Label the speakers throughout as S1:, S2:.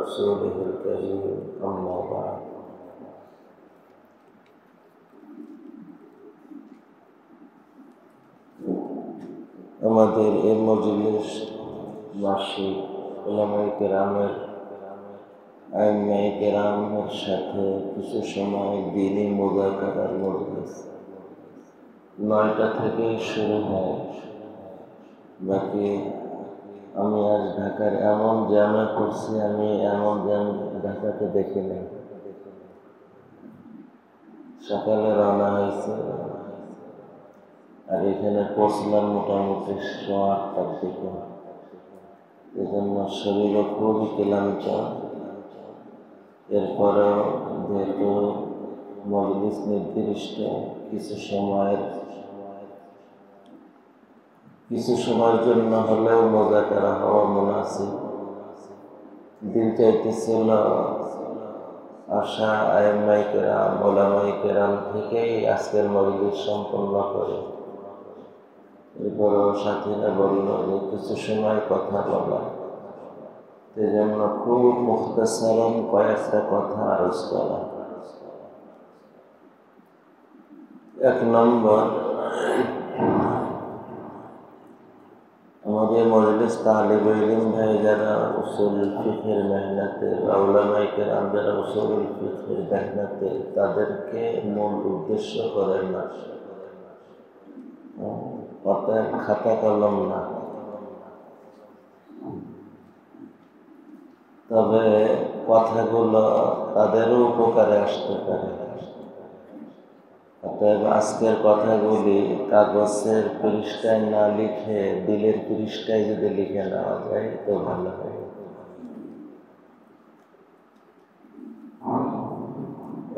S1: رسوله الكريم أما بعد আমাদের এই মজলিস মাসিক উলামায়ে কেরামের আইম্মায়ে কেরামের সাথে কিছু সময় দ্বীনি মুযাকারার মজলিস 9টা থেকে শুরু হয়। বাকি আমি আজ ঢাকার এমন জ্যামে পড়ছি, আমি এমন জ্যাম ঢাকাতে দেখি নাই। সকালে রওনা হয়েছে আর এখানে পৌঁছলাম মোটামুটি 8টার দিকে। এজন্য শরীরও খুবই ক্লান্ত। এরপরেও যেহেতু মজলিস নির্দিষ্ট কিছু সময়ের জন্য হলেও মুযাকারা হওয়া মুনাসিব। দিল চাইতেছিল আশা আইম্মায়ে কেরাম উলামায়ে কেরাম থেকেই আজকের মজলিস সম্পন্ন করে। এরপরও সাথীরা বলল যে কিছু সময় কথা বলা, সেজন্য খুব মুখতাসারান কয়েকটা কথা আরজ করা। 1 নম্বর, আমাদের মজলিস তালিবে ইলম ভাই যারা উসুলুল ফিকহের মেহনতে বা উলামায়ে কেরাম যারা উসুলুল ফিকহের মেহনতে, তাদেরকে মূল উদ্দেশ্য করেন না, অর্থাৎ খাতা কলম না। তবে কথাগুলো তাদেরও উপকারে আসতে পারে। অতএব আজকের কথাগুলি কাগজের পৃষ্ঠায় না লিখে দিলের পৃষ্ঠায় যদি লিখে নেওয়া যায় তো ভালো হয়।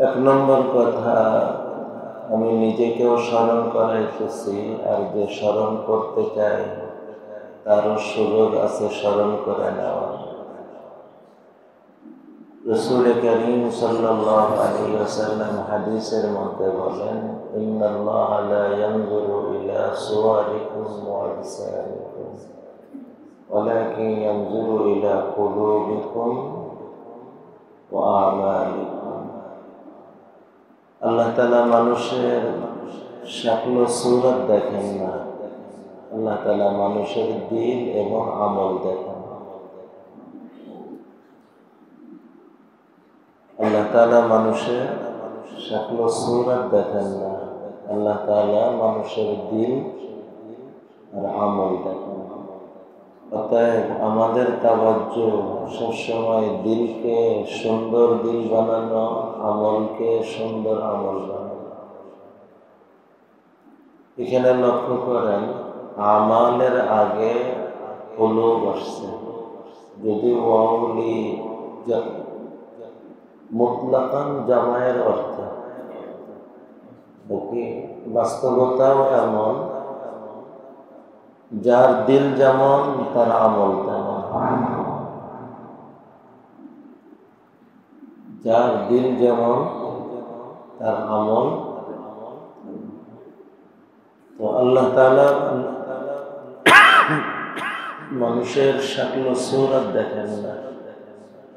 S1: 1 নম্বর কথা, আমি নিজেকেও স্মরণ করাইতেছি, আর যে স্মরণ করতে চাই তারও সুযোগ আছে স্মরণ করে নেওয়া। রাসূল কারীম সাল্লাল্লাহু আলাইহি ওয়াসাল্লাম হাদিসের মধ্যে বলেন, ইন্নাল্লাহা লা ইয়ানজুরু ইলা সুওয়ারিকুম ওয়া আজসামিকুম ওয়ালাকিন ইয়ানজুরু ইলা কুলুবিকুম ওয়া আমালিকুম। আল্লাহ তাআলা মানুষের শাকল সূরত দেখেন না, আল্লাহ তাআলা মানুষের দিল এবং আমল দেখেন। আল্লাহ তাআলা মানুষের শাকল সূরত দেখেন না, আল্লাহ তাআলা মানুষের দিল আর আমল দেখেন। অতএব আমাদের তাওয়াজ্জু সবসময় দিলকে সুন্দর দিল বানানো, আমলকে সুন্দর আমল বানানো। এখানে লক্ষ্য করেন, আমালের আগে কুলুব আসছে। যদি ওয়াউলি মুতলাকান জামায়ের অর্থ, বাস্তবতাও এমন, যার দিল যেমন তার আমল তেমন। যার দিল যেমন তার আমল। তো আল্লাহ তাআলা মানুষের শাকল সূরত দেখেন না,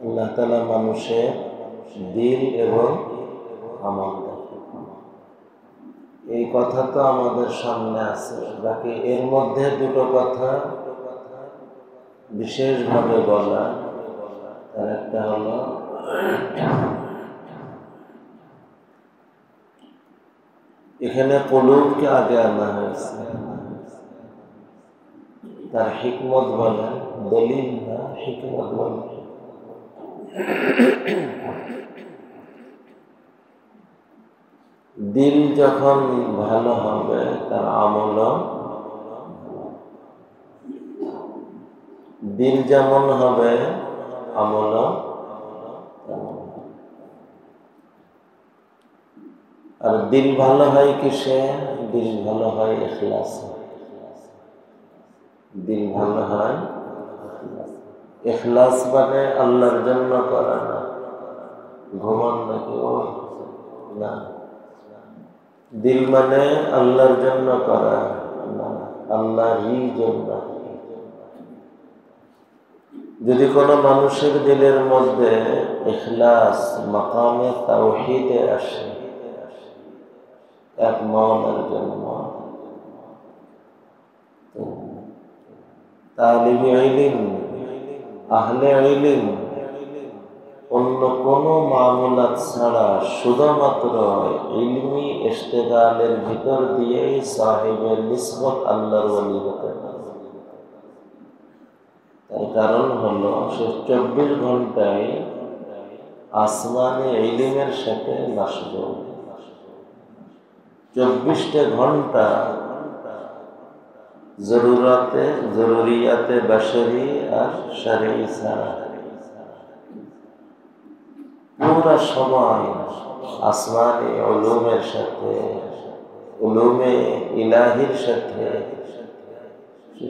S1: আল্লাহ তাআলা মানুষের দিল এবং আমল দেখেন। এই কথা তো আমাদের সামনে আছে। বাকি এর মধ্যে 2টো কথা বিশেষভাবে বলা। তার একটা হলো, এখানে কুলুবকে আগে আনা হয়েছে। তার হিকমত বলেন, দলিল না, হিকমত বলেন। দিল যখন ভালো হবে তার আমল, দিল যেমন হবে আমল। আর দিল ভালো হয় কিসে? দিল ভালো হয় ইখলাসে। দিল ভালো হয় ইখলাস, মানে আল্লাহর জন্য করা না, ঘুমান নাকি ওই না। দিল মানে আল্লাহর জন্য করা না, আল্লাহরই জন্য। যদি কোনো মানুষের দিলের মধ্যে ইখলাস মাকামে তাওহীদে আসে, এক মাওলার জন্য, তালিবে ইলম, আহলে ইলম অন্য কোনো মামলাত ছাড়া শুধুমাত্র ইলমি ইশতেগালের ভিতর দিয়েই সাহেবের নিসবত আল্লাহর ওলি হতে পারে। তার কারণ হলো সে 24 ঘন্টায় আসমানে ইলমের সাথে মাশগুল, 24টা ঘন্টা জরুরিয়াতে বাশারি আর শরঈ ছাড়া পুরা সময় আসমানি উলুমের সাথে, উলুমে ইলাহির সাথে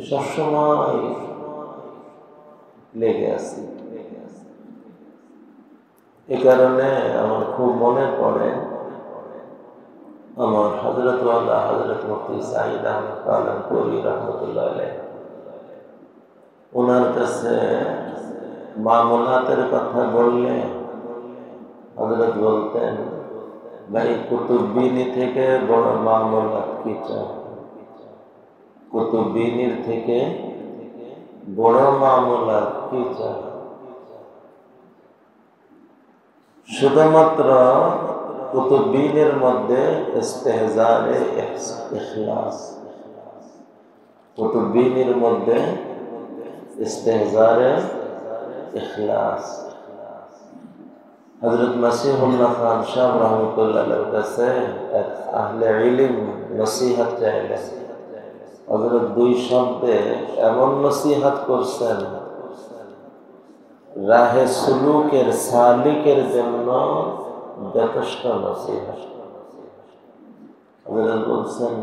S1: সবসময় লেগে আছে। এ কারণে আমার খুব মনে পড়ে আমার হযরত ওয়ালা হযরত মুফতি সাঈদ আহমদ কালামপুরী রাহমাতুল্লাহ আলাইহি, ওনার কাছে মামলাতের কথা বললে হযরত বলতেন, ভাই কুতুববিনী থেকে বড় মামলাত কি চাই? কুতুববিনীর থেকে বড় মামলাত কি চাই? শুধুমাত্র কুতুববিনের মধ্যে ইস্তেহজারে ইখলাস, কুতুববিনের মধ্যে ইস্তেহজারে ইখলাস। হযরত মাসিহুল্লাহ খান সাহেব রাহমাতুল্লাহ আলাইহির কাছে এক আহলে ইলম নসিহত চাইলেন। হযরত 2 শব্দে এমন নসিহত করছেন, রাহে সুলুকের সালিকের জন্য যথেষ্ট নসিহত। হযরত বলছেন,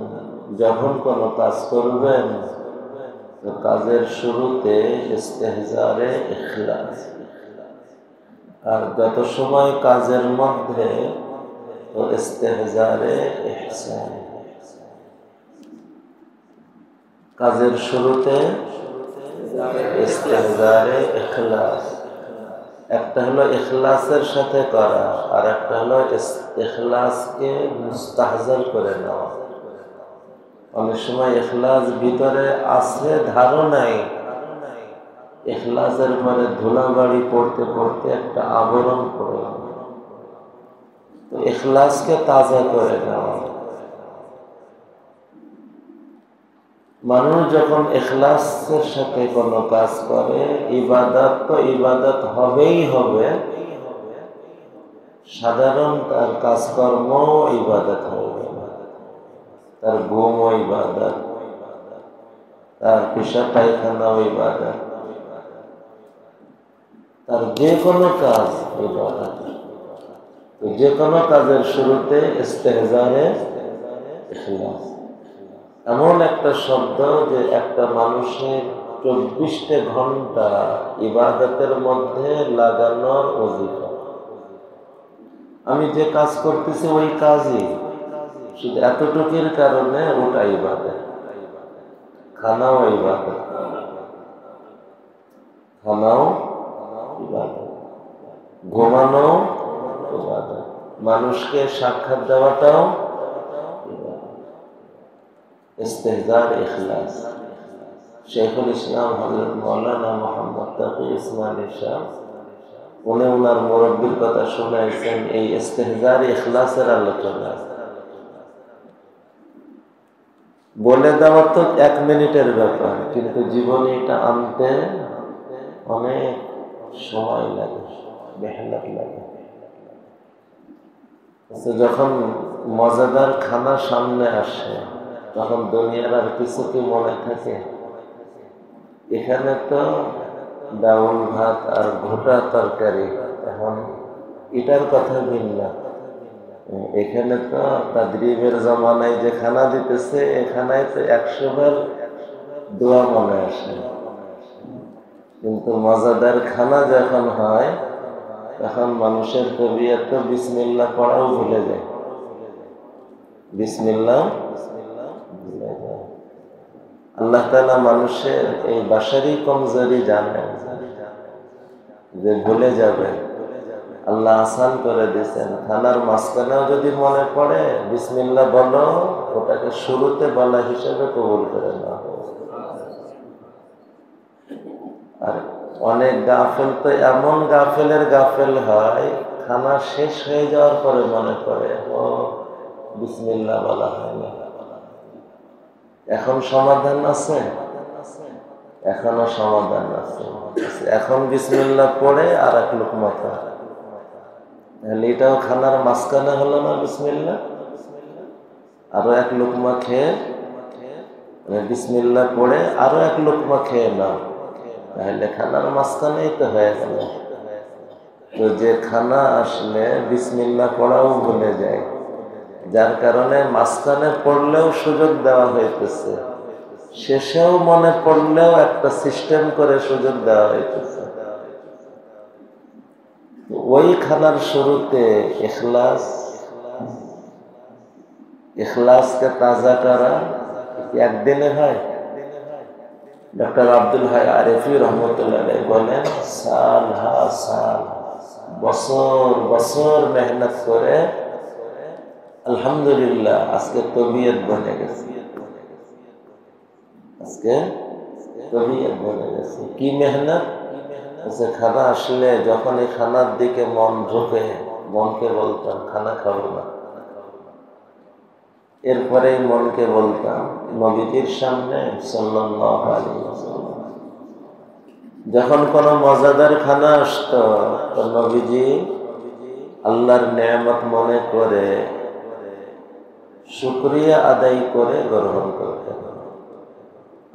S1: যখন কোনো কাজ করবেন তো কাজের শুরুতে ইস্তেহজারে ইখলাস, আর যত সময় কাজের মধ্যে তো ইস্তেহজারে ইহসান। কাজের শুরুতে ইস্তেহজারে ইখলাস, একটা হলো ইখলাসের সাথে করা, আর একটা হলো ইখলাসকে মুস্তাহজার করে নেওয়া। অনেক সময় ইখলাস ভিতরে আছে ধারণাই, ইখলাসের পরে ধুলাবাড়ি পড়তে পড়তে একটা আবরণ পড়ে, তো ইখলাসকে তাজা করে নেওয়া। মানুষ যখন ইখলাসের সাথে কোনো কাজ করে, ইবাদত তো ইবাদত হবেই হবে, সাধারণ তার কাজকর্ম ইবাদত হবে, তার ঘুমও ইবাদত, তার পেশাব পায়খানাও ইবাদত, তার যে কোনো কাজ ইবাদত। তো যে কোনো কাজের শুরুতে ইস্তেহজারে ইখলাস এমন একটা শব্দ যে একটা মানুষের 24টা ঘন্টা ইবাদতের মধ্যে লাগানোর ওজিফা। আমি যে কাজ করতেছি ওই কাজই, শুধু এতটুকুর কারণে ওটা ইবাদত। খানাও ইবাদত, খানাও ইবাদত, ঘুমানো ইবাদত, মানুষকে সাক্ষাৎ দেওয়াটাও ইস্তেহজার ইখলাস। শেখুল ইসলাম হযরত মাওলানা মুহাম্মদ তাকি ইসমাইল শাহ উনি ওনার মুরব্বির কথা শোনাইছেন এই ইস্তেহজার ইখলাসের আলোচনা। বলে দেওয়া তো 1 মিনিটের ব্যাপার, কিন্তু জীবনে এটা আনতে অনেক সময় লাগে, মেহনত লাগে। যখন মজাদার খানা সামনে আসে তখন দুনিয়ার আর কিছু কি মনে থাকে? এখানে তো ডাউল ভাত আর ভুটা তরকারি, এখন এটার কথা ভিন্ন। এখানে তো তাদরিবের জমানায় যে খানা দিতেছে, এখানে তো 100 বার দোয়া মনে আসে, কিন্তু মজাদার খানা যখন হয় তখন মানুষের তবিয়ত তো বিসমিল্লাহ পড়াও ভুলে যায়, বিসমিল্লাহ ভুলে যায়। আল্লাহ তাআলা মানুষের এই বাশারি কমজোরি জানেন, যে ভুলে যাবে, আল্লাহ আসান করে দিয়েছেন। খানার মাঝখানেও যদি মনে পড়ে বিসমিল্লাহ বলো, ওটাকে শুরুতে বলা হিসেবে কবুল করে নাও। আর অনেক গাফেল তো এমন গাফেলের গাফেল হয়, খানা শেষ হয়ে যাওয়ার পরে মনে পড়ে ও বিসমিল্লাহ বলা হয়নি। এখন সমাধান আছে, এখনো সমাধান আছে। এখন বিসমিল্লাহ পড়ে আর এক লুকমা খা, তাহলে এটাও খানার মাঝখানে হলো না বিসমিল্লাহ। আরো এক লুকমা খেয়ে বিসমিল্লাহ পড়ে আরো এক লুকমা খেয়ে নাও, তাহলে খানার মাঝখানেই তো হয়ে গেল। তো যে খানা আসলে বিসমিল্লাহ পড়াও ভুলে যায়, যার কারণে মাঝখানে পড়লেও সুযোগ দেওয়া হইতেছে, শেষেও মনে পড়লেও একটা সিস্টেম করে সুযোগ দেওয়া হইতেছে। ওই খানার শুরুতে ইখলাসকে তাজা করা একদিনে হয়? ডক্টর আব্দুল হাই আরিফি রহমতুল্লাহ বলেন, সাল বছর বছর মেহনত করে আলহামদুলিল্লাহ আজকে তবিয়ত বনে গেছে। আজকে তবিয়ত বনে গেছে। কি মেহনত? খানা আসলে যখন এই খানার দিকে মন ঢোকে, মনকে বলতাম খানা খাবো না, এরপরে মনকে বলতাম নবীজির সামনে সাল্লাল্লাহু আলাইহি ওয়াসাল্লাম। যখন কোনো মজাদার খানা আসতো তো নবীজি আল্লাহর নেয়ামত মনে করে শুকরিয়া আদায় করে গ্রহণ করতেন।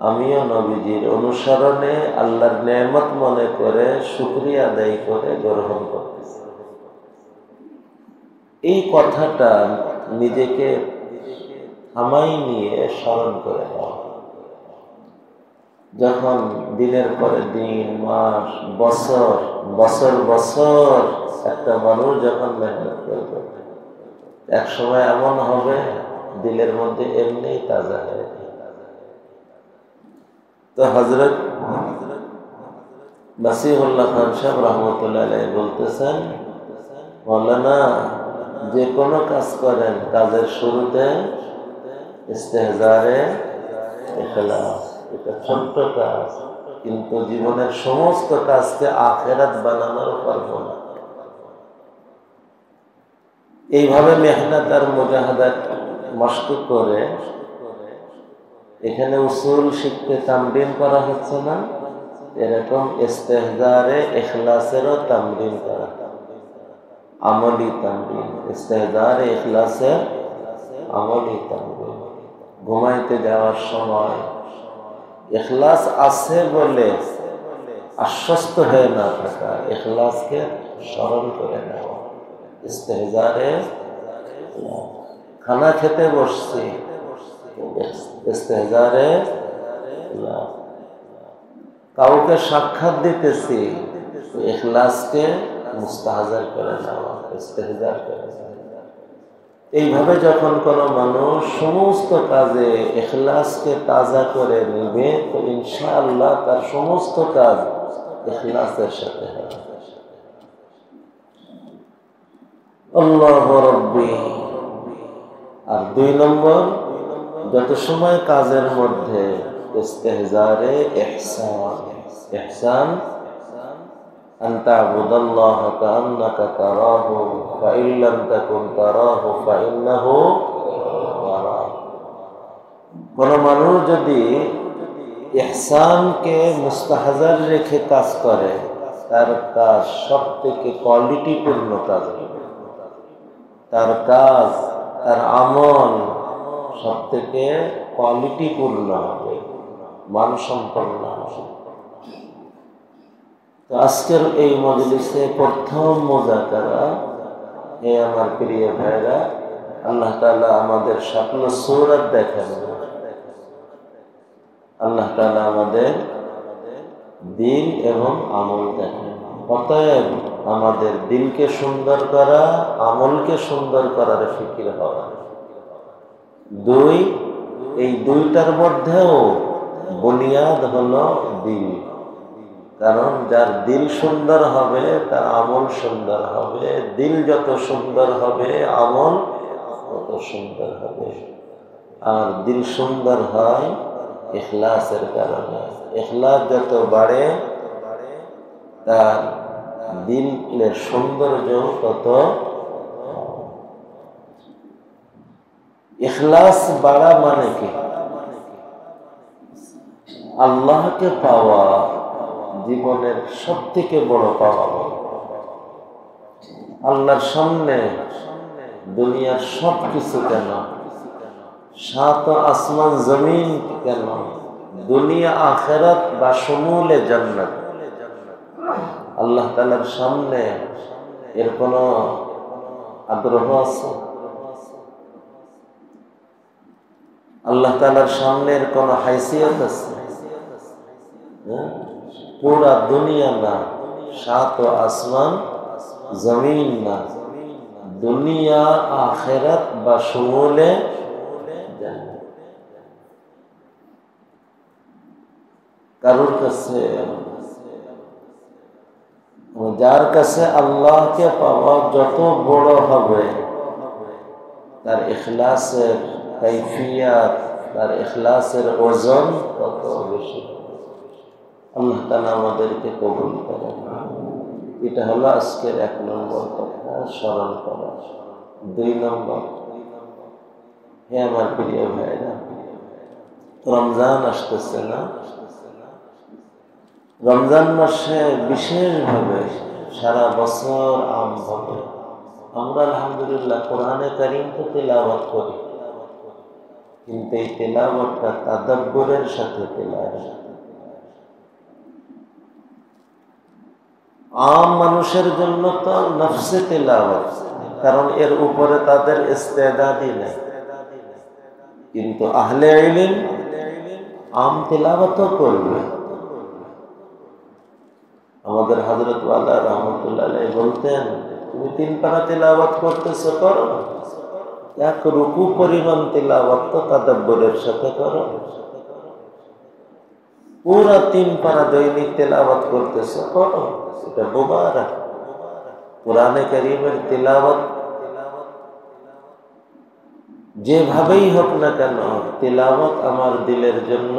S1: আমিও নবীজির অনুসরণে আল্লাহর নেয়ামত মনে করে শুকরিয়া আদায় করে গ্রহণ করতেছি। এই কথাটা নিজেকে থামাই নিয়ে স্মরণ করে দাও। যখন দিনের পরে দিন, মাস, বছর বছর বছর একটা মানুষ যখন মেহনত করবে, এক সময় এমন হবে দিলের মধ্যে এমনি তাজা হয়ে যাবে। তো হযরত নাসিহুল্লাহ খান সাহেব রহমতুল্লাহ আলাইহি বলতেছেন, মাওলানা যে কোনো কাজ করেন, কাজের শুরুতে ইস্তেহজারে ইখলাস, এটা ছোট্ট কাজ, কিন্তু জীবনের সমস্ত কাজকে আখিরাত বানানোর ফর্মুলা। এইভাবে মেহনত আর মুজাহাদাত মশক করে এখানে উসুল শিখতে তামরিন করা হচ্ছে না, এরকম ইস্তেহজারে ইখলাসেরও তামরিন করা, আমলি তামরিন। ইস্তেহজারে ইখলাসের আমলি তামরিন। ঘুমাইতে যাওয়ার সময় ইখলাস আছে বলে আশ্বস্ত হয়ে না থাকা, ইখলাসকে স্মরণ করে নেওয়া। ইস্তেহজারে খানা খেতে বসছি, ইস্তেহজারে কাউকে সাক্ষাৎ দিতেছি, ইখলাসকে মুস্তাহজার করে নেওয়া, ইস্তেহজার করে নেওয়া। এইভাবে যখন কোনো মানুষ সমস্ত কাজে ইখলাসকে তাজা করে নেবে, তো ইনশাআল্লাহ তার সমস্ত কাজ ইখলাসের সাথে হবে। আল্লাহু রাব্বি। আর 2 নম্বর, যত সময় কাজের মধ্যে ইস্তেহজারে ইহসান, ইহসান আনতা আবুদাল্লাহ কাআন্নাকা তারাহু ফাইন লাম তাকুন তারাহু ফাইন্নাহু ইয়ারাক। কোন মানুষ যদি ইহসানকে মুস্তাহজার রেখে কাজ করে, তার কাজ সবথেকে কোয়ালিটিপূর্ণ কাজ হবে। তার কাজ, তার আমল সবথেকে কোয়ালিটিপূর্ণ হবে, মানসম্পন্ন হবে। তো আজকের এই মজলিসে প্রথম মুযাকারা, হে আমার প্রিয় ভাইরা, আল্লাহ তাআলা আমাদের স্বপ্ন সূরত দেখেন, আল্লাহ তাআলা আমাদের দিল এবং আমল দেখেন। অতএব আমাদের দিলকে সুন্দর করা, আমলকে সুন্দর করার ফিকির হওয়া। 2, এই 2টার মধ্যেও বুনিয়াদ হলো দিল। কারণ যার দিল সুন্দর হবে তার আমল সুন্দর হবে। দিল যত সুন্দর হবে আমল তত সুন্দর হবে। আর দিল সুন্দর হয় ইখলাসের কারণে। ইখলাস যত বাড়ে তার দিলের সৌন্দর্য তত। ইখলাস বাড়া মানে কি? আল্লাহকে পাওয়া জীবনের সব থেকে বড় পাওয়া। আল্লাহর সামনে দুনিয়ার সব কিছু কেন, সাত আসমান জমিন কেন, দুনিয়া আখেরাত বা সমূলে জান্নাত, আল্লাহ তাআলার সামনে এর কোনো আগ্রহ আছে? আল্লাহ তাআলার সামনে এর কোনো হাইসিয়ত আছে? পুরা দুনিয়া না, সাত আসমান জমিন না, দুনিয়া আখেরাত বা সমূলে জান্নাত কারোর কাছে। যার কাছে আল্লাহকে পাওয়া যত বড় হবে তার ইখলাসের কাইফিয়াত, তার ইখলাসের ওজন তত বেশি। আল্লাহ তাআলা আমাদেরকে কবুল করেন। এটা হলো আজকের 1 নম্বর কথা, স্মরণ করা। 2 নম্বর, হে আমার প্রিয় ভাইরা, রমজান আসতেছে না? রমজান মাসে বিশেষভাবে সারা বছর আমভাবে আমরা আলহামদুলিল্লাহ কোরআনে কারীম তো তিলাওয়াত করি, কিন্তু এই তিলাওয়াতটা তাদাব্বুরের সাথে তিলাওয়াত। আম মানুষের জন্য তো নফসে তিলাওয়াত, কারণ এর উপরে তাদের ইস্তেদাদই নেই। কিন্তু আহলে ইলম আম তিলাওয়াতও করবে। আমাদের হযরত ওয়ালা রাহমাতুল্লাহ আলাইহি বলতেন, তুমি 3 পারা তিলাওয়াত করতেছো, করো। 1 রুকু পরিমাণ তিলাওয়াত তো তাদাব্বুরের সাথে করো। পুরা 3 পারা দৈনিক তিলাওয়াত করতেছো, করো। এটা মুবারক। কোরআনে কারীমের তিলাওয়াত যেভাবেই হোক না কেন, তিলাওয়াত আমার দিলের জন্য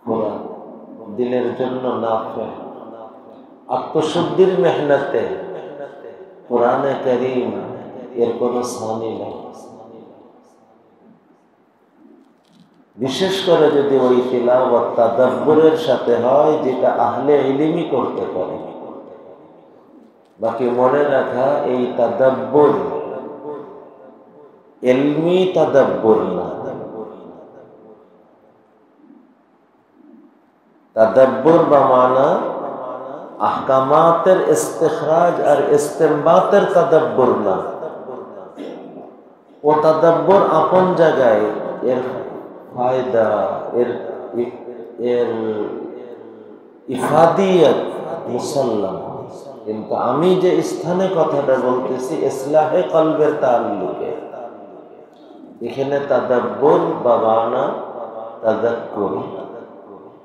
S1: কোরআন, দিলের জন্য নাফে। আত্মশুদ্ধির মেহনতে কোরআনে কারীম এর কোনো সানি নেই। বিশেষ করে যদি ওই তিলাওয়াত তাদাব্বুরের সাথে হয়, যেটা আহলে ইলমই করতে পারে। বাকি মনে রাখা, এই তাদাব্বুর ইলমি তাদাব্বুর না। তাদাব্বুর বা মানা আহকামাতের ইস্তিখরাজ আর ইস্তেমবাতের তাদাব্বুর না। ও তাদাব্বুর আপন জায়গায়, এর ফায়দা, এর ইফাদিয়ত মুসাল্লাম। কিন্তু আমি যে স্থানে কথাটা বলতেছি, ইসলাহে কলবের তাআল্লুকে, এখানে তাদাব্বুর বা মানা তাযাক্কুর,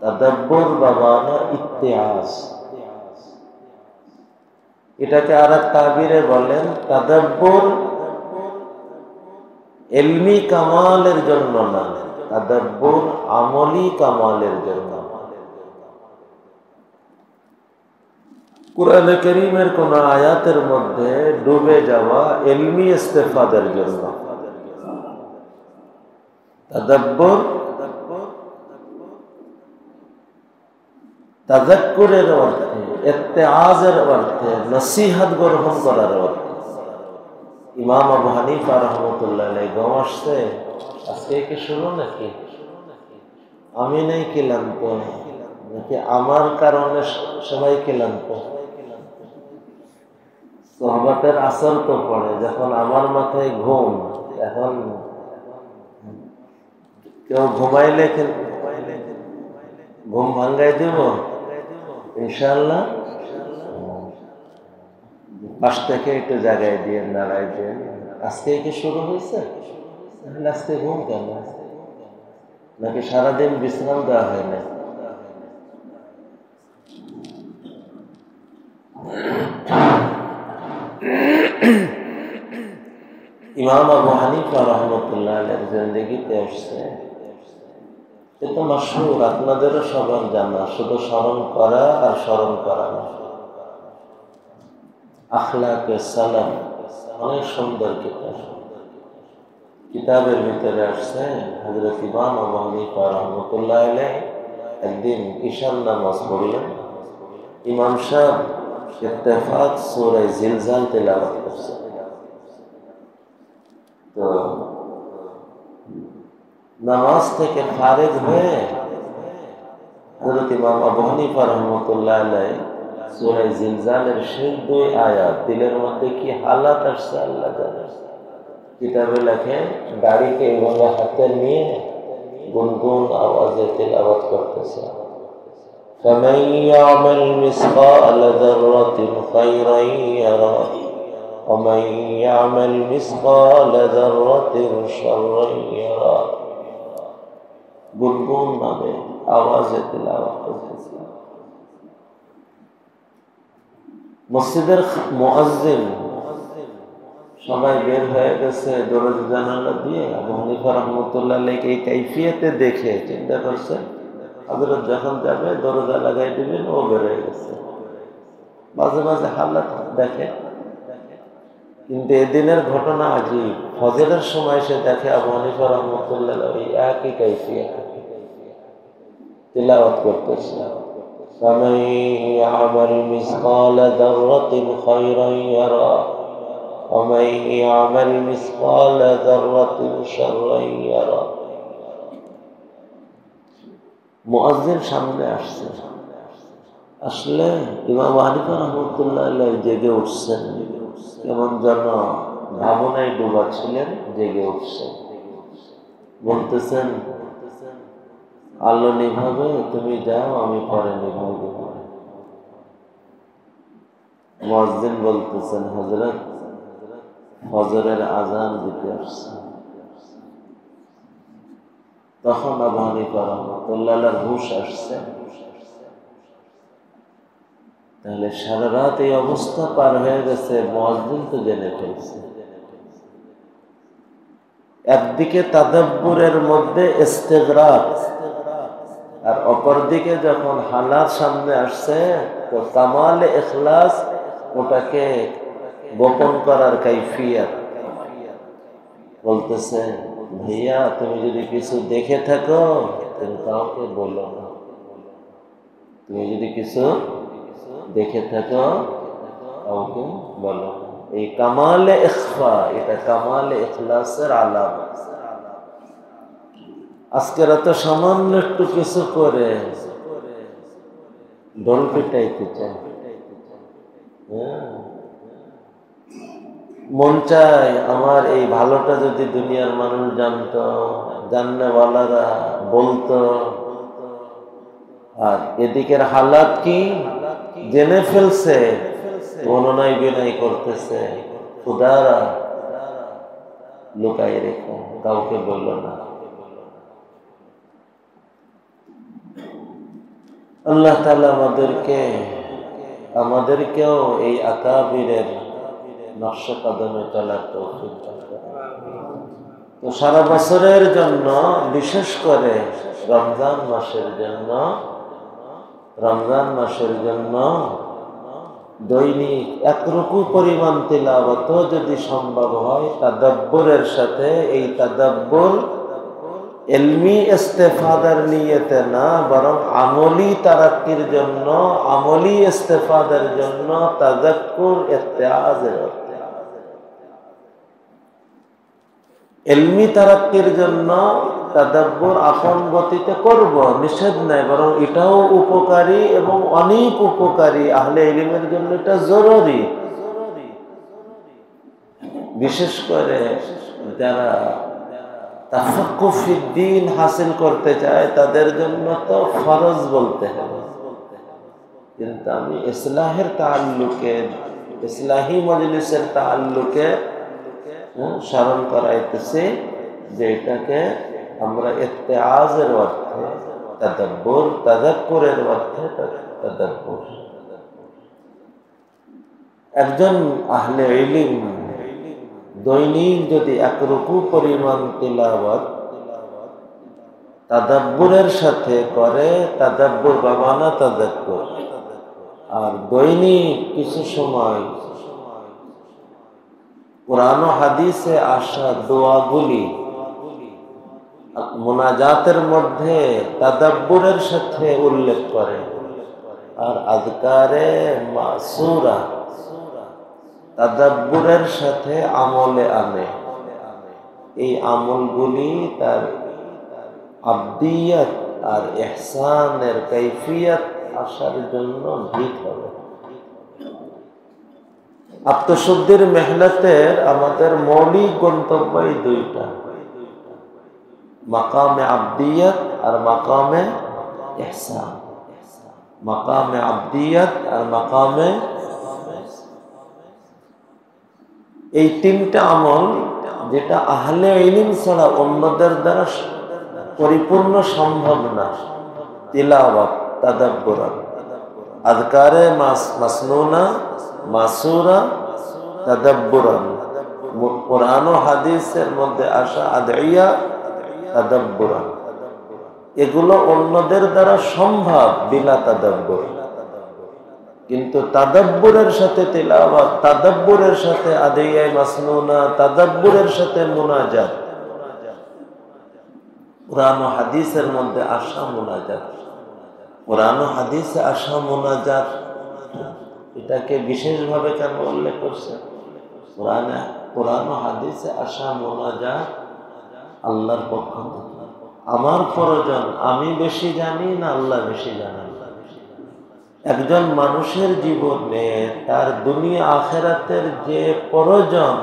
S1: তাদাব্বুর বা মানা ইত্তিআজ। এটাকে আরেক তাবিরে বলেন, তাদাব্বুর ইলমি কামালের জন্য না, তাদাব্বুর আমলি কামালের জন্য। কুরআনে কারীমের কোন আয়াতের মধ্যে ডুবে যাওয়া ইলমি ইস্তেফাদার জন্য। তাদাব্বুর তাযাক্কুরের অর্থে, ইত্তেআজের অর্থে, নসিহত গ্রহণ করার অর্থে। ইমাম আবু হানিফা রাহমাতুল্লাহ আলাইহি গম আসছে, আজকে কি শুনো নাকি? আমি নাই ক্লান্ত, নাকি আমার কারণে সবাই ক্লান্ত? সাহাবাদের আসর তো পড়ে, যখন আমার মাথায় ঘুম, এখন কেউ ঘুমাইলে ঘুম ভাঙ্গাই দিব ইনশাআল্লাহ। 5 থেকে একটু জায়গায় দিয়ে নাড়াই দিয়ে, আজকে কি শুরু হয়েছে? আজকে ঘুম কেন? নাকি সারাদিন বিশ্রাম দেওয়া হয় না? ইমাম আবু হানিফা রাহমাতুল্লাহ আলাইহির জিন্দেগিতে আসছে, এটা মাশহুর, আপনাদেরও সবার জানা, শুধু স্মরণ করা আর স্মরণ করা না। আখলাকে সালাম অনেক সুন্দর কিতাব। কিতাবের ভিতরে আসছে হযরত ইমাম আবু হানিফা রাহমাতুল্লাহ আলাইহি একদিন ঈশার নামাজ পড়লেন। ইমাম সাহেব ইত্তেফাক সূরা জিলজাল তেলাওয়াত করছে। তো নামাজ থেকে ফারেগ হয়ে হযরত ইমাম আবু হানিফা রাহমাতুল্লাহ আলাইহি সূরা জিলজালের শেষ দুই আয়াত দিলের মধ্যে কি হালাত আসছে আল্লাহ জানে। কিতাবে লেখে দাড়িকে এইভাবে হাতে নিয়ে গুনগুন আওয়াজে তেলাওয়াত করতেছে, فَمَن يَعْمَلْ مِثْقَالَ ذَرَّةٍ خَيْرًا يَرَهُ وَمَن يَعْمَلْ مِثْقَالَ ذَرَّةٍ شَرًّا يَرَهُ। গুনগুন ভাবে আওয়াজে তেলাওয়াত করতেছে। মসজিদের মুয়াজ্জিন সবাই বের হয়ে গেছে দরজা জানালা দিয়ে। আবু হানিফা রাহমাতুল্লাহ আলাইহি এই কাইফিয়তে দেখে চিন্তা করছে হযরত যখন যাবে দরজা লাগাই দিবেন, ও বের হয়ে গেছে। মাঝে মাঝে হালাত দেখে, কিন্তু এদিনের ঘটনা আজীব। ফজরের সময় সে দেখে আবু হানিফা রাহমাতুল্লাহ আলাইহি একই কাইফিয়ত তিলাওয়াত করতেছে, فَمَن يَعْمَلْ مِثْقَالَ ذَرَّةٍ خَيْرًا يَرَهُ وَمَن يَعْمَلْ مِثْقَالَ ذَرَّةٍ شَرًّا يَرَهُ। মুয়াজ্জিন সামনে আসছে, আসলে ইমাম হানিফা রাহমাতুল্লাহ আলাইহি জেগে উঠছেন, কেমন যেন ভাবনায় ডুবা ছিলেন, জেগে উঠছেন। বলতেছেন, আলো নিভাবে তুমি যাও, আমি পরে নিভাই দেব। মুয়াজ্জিন বলতেছেন, হযরত ফজরের আযান দিতে আসছে। তখন আবু হানিফা রাহমাতুল্লাহ আলাইহির হুশ আসছে। তাহলে সারা রাত এই অবস্থা পার হয়ে গেছে, মুয়াজ্জিন তো জেনে ফেলছে। একদিকে তাদাব্বুরের মধ্যে ইস্তিগরাক, আর অপরদিকে যখন হালাত সামনে আসছে তো কামালে ইখলাস, ওটাকে গোপন করার কাইফিয়ত। বলতেছে, ভাইয়া তুমি যদি কিছু দেখে থাকো তুমি কাউকে বলো না, তুমি যদি কিছু দেখে থাকো কাউকে বলো না। এই কামালে ইখফা, এটা কামালে ইখলাসের আলামত। আজকে রাত সামান্য একটু কিছু করে ঢোল পিটাইতে চায়, মন চায় আমার এই ভালোটা যদি দুনিয়ার মানুষ জানতো, জাননেওয়ালারা বলতো। আর এদিকের হালাত কি জেনে ফেলছে, অনুনয় বিনয় করতেছে, খুদারা লুকাই রেখো, কাউকে বললো না। আল্লাহ তাআলা আমাদেরকেও এই আকাবিরের নকশ কদমে চলার তৌফিক দান করেন। তো সারা বছরের জন্য, বিশেষ করে রমজান মাসের জন্য দৈনিক একরকু পরিমাণ তিলাওয়াত যদি সম্ভব হয়, তাদাব্বুরের সাথে, এই তাদাব্বুর ইলমি ইস্তেফাদার নিয়তে না, বরং আমলি তারাক্কির জন্য, আমলি ইস্তেফাদার জন্য, তাযাক্কুর ইত্তেআজের অর্থে ইলমি তারাক্কির জন্য তাদাব্বুর আপন গতিতে করব, নিষেধ নাই, বরং এটাও উপকারী এবং অনেক উপকারী। আহলে ইলমের জন্য এটা জরুরি। বিশেষ করে যারা তাফাক্কুহ ফিদ্দীন হাসিল করতে চায় তাদের জন্য তো ফরজ বলতে হবে। কিন্তু আমি ইসলাহের তাআল্লুকে, ইসলাহি মজলিসের তাআল্লুকে স্মরণ করাইতেছি যে এটাকে আমরা ইত্তেআজের অর্থে তাদাব্বুর, তাযাক্কুরের অর্থে তাদাব্বুর। একজন আহলে ইলম দৈনিক যদি এক রুকু পরিমাণ তিলাওয়াত তাদাব্বুরের সাথে করে, তাদাব্বুর বা মানা তাদাব্বুর, আর দৈনিক কিছু সময় কুরআন ও হাদিসে আসা দোয়াগুলি মুনাজাতের মধ্যে তাদাব্বুরের সাথে উল্লেখ করে, আর আযকারে মাসুরা তাদাব্বুরের সাথে আমলে আনে, এই আমলগুলি তার আবদিয়ত আর ইহসানের কাইফিয়ত আসার জন্য ভিত হবে। আত্মশুদ্ধির মেহনতের আমাদের মৌলিক গন্তব্যই দুইটা, মাকামে আবদিয়ত আর মাকামে ইহসান। মাকামে আবদিয়ত আর মাকামে, এই তিনটা আমল যেটা আহলে ইলম ছাড়া অন্যদের দ্বারা পরিপূর্ণ সম্ভব না। তিলাওয়াত, তাদাব্বুর, আযকারে মাসনুনা, মাসুরা, তাদাব্বুরান, কুরআন ও হাদিসের মধ্যে আসা আদইয়া, তাদাব্বুরান, এগুলো অন্যদের দ্বারা সম্ভব বিলা তাদাব্বুর। কিন্তু তাদাব্বুরের সাথে তিলাওয়াত, তাদাব্বুরের সাথে আদইয়া মাসনুনা, তাদাব্বুরের সাথে মুনাজাত, কুরআন ও হাদিসের মধ্যে আসা মুনাজাত, কুরআন ও হাদিসে আসা মুনাজাত, এটাকে বিশেষভাবে কেন উল্লেখ করছে? কুরআন ও হাদিসে আসা মুনাজাত আল্লাহর পক্ষ থেকে। আমার প্রয়োজন আমি বেশি জানি না আল্লাহ বেশি জানেন? একজন মানুষের জীবনে তার দুনিয়া আখেরাতের যে প্রয়োজন,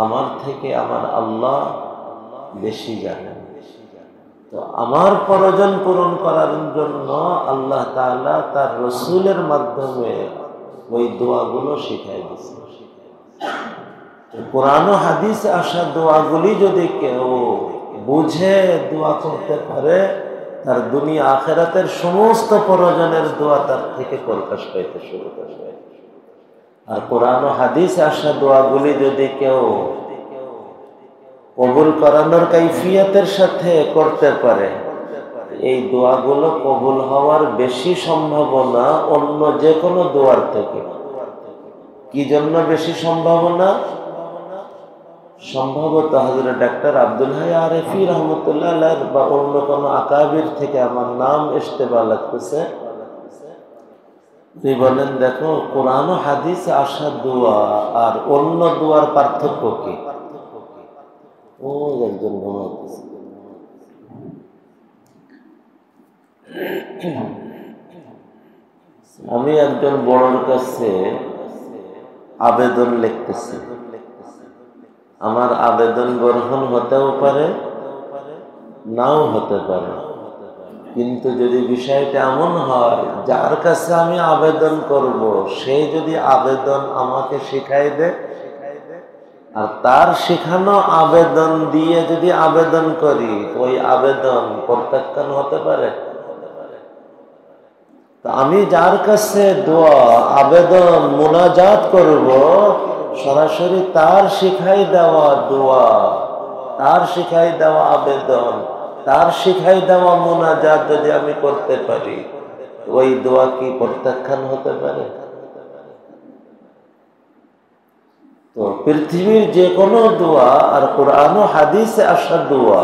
S1: আমার থেকে আমার আল্লাহ বেশি জানেন। তো আমার প্রয়োজন পূরণ করার জন্য আল্লাহ তাআলা তার রসুলের মাধ্যমে ওই দোয়াগুলো শিখাই দিয়েছে। কুরআন ও হাদিসে আসা দোয়াগুলি যদি কেউ বুঝে দোয়া করতে পারে, তার দুনিয়া আখেরাতের সমস্ত প্রয়োজনের দোয়া তার থেকে প্রকাশ পাইতে শুরু করবে। আর কুরআন ও হাদিসে আসা দোয়াগুলি যদি কেউ কবুল করানোর কাইফিয়তের সাথে করতে পারে, এই দোয়াগুলো কবুল হওয়ার বেশি সম্ভাবনা অন্য যে কোনো দোয়ার থেকে। কি জন্য বেশি সম্ভাবনা? সম্ভবত হযরত ডাক্তার আব্দুল হাই আরেফি রহমতুল্লাহ আলাইহি বা অন্য কোনো আকাবির থেকে আমার নাম ইশতেবা লাগতেছে, তিনি বলেন, দেখো কুরআন ও হাদিসে আসা দোয়া আর অন্য দোয়ার পার্থক্য কি? ও একজন ঘুমাইতেছে। আমি একজন বড়র কাছে আবেদন লিখতেছি, আমার আবেদন গ্রহণ হতেও পারে নাও হতে পারে, কিন্তু যদি বিষয়টা এমন হয় যার কাছে আমি আবেদন করব সে যদি আবেদন আমাকে শিখাই দেয় আর তার শেখানো আবেদন দিয়ে যদি আবেদন করি, ওই আবেদন প্রত্যাখ্যান হতে পারে। তো আমি যার কাছে দোয়া আবেদন মুনাজাত করব, সরাসরি তার শিখাই দেওয়া দোয়া, তার শিখাই দেওয়া আবেদন, তার শিখাই দেওয়া মুনাজাত যদি আমি করতে পারি, ওই দোয়া কি প্রত্যাখ্যান হতে পারে? তো পৃথিবীর যে কোনো দোয়া আর কুরআন ও হাদিসে আসা দোয়া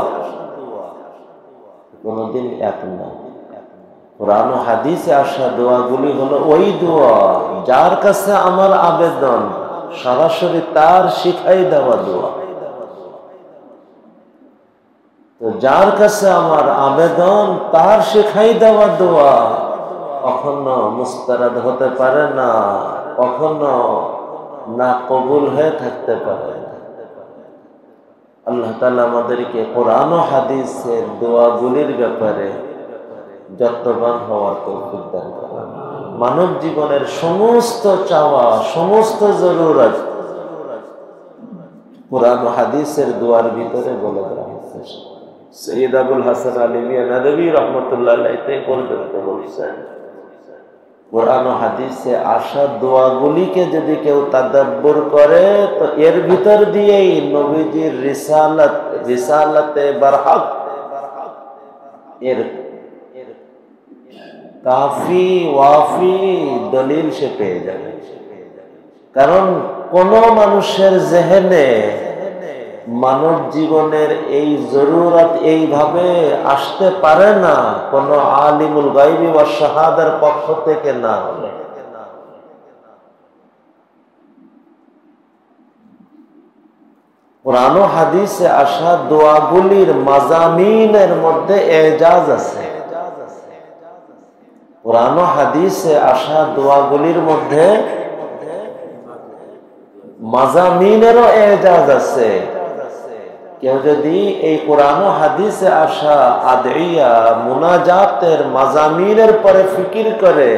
S1: কোনদিন এক না। কুরআন ও হাদিসে আসা দোয়াগুলি হলো ওই দোয়া যার কাছে আমার আবেদন সরাসরি তার শিখাই দেওয়া দোয়া। তো যার কাছে আমার আবেদন তার শিখাই দেওয়া দোয়া কখনো মুস্তারাদ হতে পারে না, কখনো না কবুল হয়ে থাকতে পারে। আল্লাহ তাআলা আমাদেরকে কুরআন ও হাদিসের দোয়াগুলির ব্যাপারে যত্নবান হওয়ার তৌফিক দান করেন। মানব জীবনের সমস্ত চাওয়া, সমস্ত জরুরত কুরআন ও হাদিসের দোয়ার ভিতরে বলে দেওয়া হয়েছে। সৈয়দ আবুল হাসান আলী মিয়া নাদভী রহমতুল্লাহ আলাইহি পর্যন্ত বলছেন, কোরআন ও হাদিসে আসা দোয়াগুলিকে যদি কেউ তাদাব্বুর করে তো এর ভিতর দিয়েই নবীজির রিসালাতে বারহাক এর কাফি ওয়াফি দলিল সে পেয়ে যাবে। কারণ কোন মানুষের জেহেনে মানব জীবনের এই জরুরত এইভাবে আসতে পারে না কোন আলিমুল গায়বি ওয়া শাহাদার পক্ষ থেকে না হলে। কোরআন ও হাদিসে আসা দোয়াগুলির মাজামিনের মধ্যে এজাজ আছে। কোরআন ও হাদিসে আসা দোয়াগুলির মধ্যে মাজামিনেরও এজাজ আছে। কেউ যদি এই কোরআন ও হাদিসে আসা আদইয়া মুনাজাতের মাজামিনের পরে ফিকির করে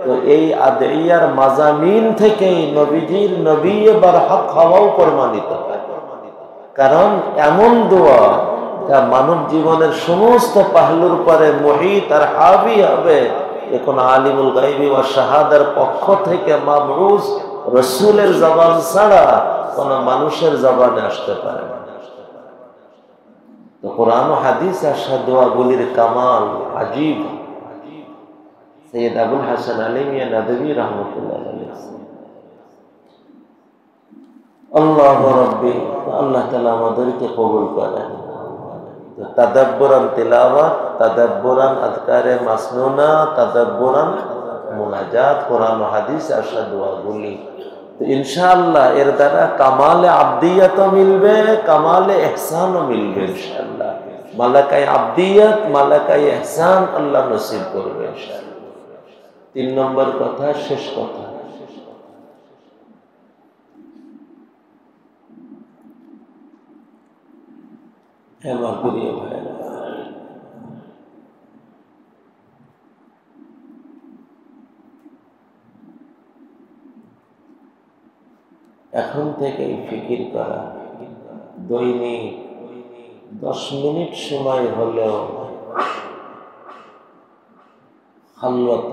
S1: তো এই আদইয়ার মাজামিন থেকেই নবীজির নবী বারহাক হওয়াও প্রমাণিত হয়। কারণ এমন দোয়া যা মানব জীবনের সমস্ত পাহলুর পরে মুহিত আর হাবি হবে, এখন আলিমুল গায়বি ওয়া শাহাদার পক্ষ থেকে মাবউস রাসূলের জবান ছাড়া কোন মানুষের জবানে আসতে পারে না। তো কোরআন ও হাদিস আসা দোয়াগুলির কামাল আজীব। সৈয়দ আবুল হাসান আলী মিয়া নাদভী রাহমাতুল্লাহ আলাইহি আল্লাহ রাব্বি, আল্লাহ তাআলা আমাদেরকে কবুল করেন। তাদাব্বুরান তিলাওয়াত, তাদাব্বুরান আযকারে মাসনুনা, তাদাব্বুরান মুনাজাত, কোরআন ও হাদিস আসা দোয়াগুলি। তো ইনশাআল্লাহ এর দ্বারা কামালে আবদিয়াত মিলবে, কামালে ইহসানও মিলবে ইনশাআল্লাহ। মালাকায়ে আবদিয়াত, মালাকায়ে ইহসান আল্লাহ নসিব করবে ইনশাআল্লাহ। 3 নম্বর কথা, শেষ কথা, আমার প্রিয় ভাইরা, এখন থেকেই ফিকির করা, দৈনিক 10 মিনিট সময় হলেও খালওয়াত